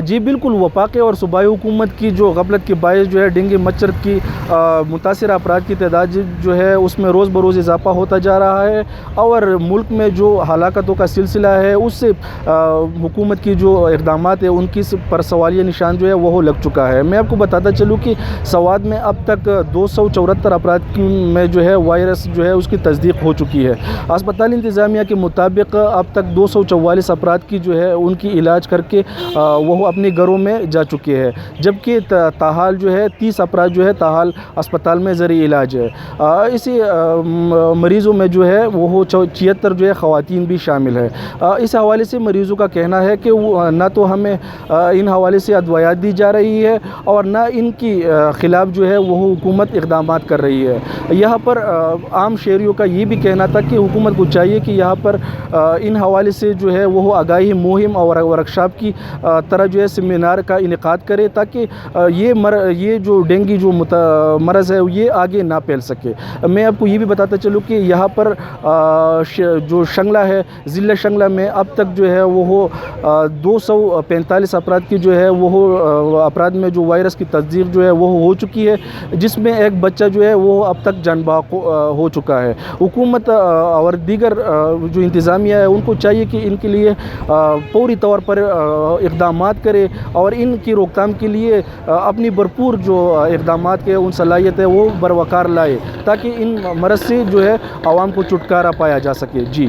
جی بالکل، وفاقی اور صوبائی حکومت کی جو غفلت کے باعث جو ہے ڈینگی مچھر کی متاثرہ افراد کی تعداد جو ہے اس میں روز بروز اضافہ ہوتا جا رہا ہے، اور ملک میں جو ہلاکتوں کا سلسلہ ہے اس سے حکومت کی جو اقدامات ہیں ان کی پر سوالیہ نشان جو ہے وہ لگ چکا ہے۔ میں آپ کو بتاتا چلوں کہ سوات میں اب تک 274 افراد میں جو ہے وائرس جو ہے اس کی تصدیق ہو چکی ہے۔ اسپتال انتظامیہ کے مطابق اب تک 244 افراد کی جو ہے ان کی علاج کر کے وہ اپنے گھروں میں جا چکے ہیں، جبکہ تاحال جو ہے 30 افراد جو ہے تاحال اسپتال میں زیر علاج ہے۔ اسی مریضوں میں جو ہے وہ 76 جو ہے خواتین بھی شامل ہے۔ اس حوالے سے مریضوں کا کہنا ہے کہ نہ تو ہمیں ان حوالے سے ادویات دی جا رہی ہے اور نہ ان کی خلاف جو ہے وہ حکومت اقدامات کر رہی ہے۔ یہاں پر عام شہریوں کا یہ بھی کہنا تھا کہ حکومت کو چاہیے کہ یہاں پر ان حوالے سے جو ہے وہ آگاہی مہم اور ورکشاپ کی طرح جو ہے سیمینار کا انعقاد کرے، تاکہ یہ جو ڈینگی جو مرض ہے یہ آگے نہ پھیل سکے۔ میں آپ کو یہ بھی بتاتا چلوں کہ یہاں پر جو شنگلہ ہے، ضلع شنگلہ میں اب تک جو ہے وہ 245 افراد کی جو ہے وہ افراد میں جو وائرس کی تصدیق جو ہے وہ ہو چکی ہے، جس میں ایک بچہ جو ہے وہ اب تک جان بحق ہو چکا ہے۔ حکومت اور دیگر جو انتظامیہ ہے ان کو چاہیے کہ ان کے لیے فوری طور پر اقدامات کرے اور ان کی روک تھام کے لیے اپنی بھرپور جو اقدامات کے ان صلاحیت ہے وہ بروقار لائے، تاکہ ان مرض سے جو ہے عوام کو چھٹکارا پایا جا سکے۔ جی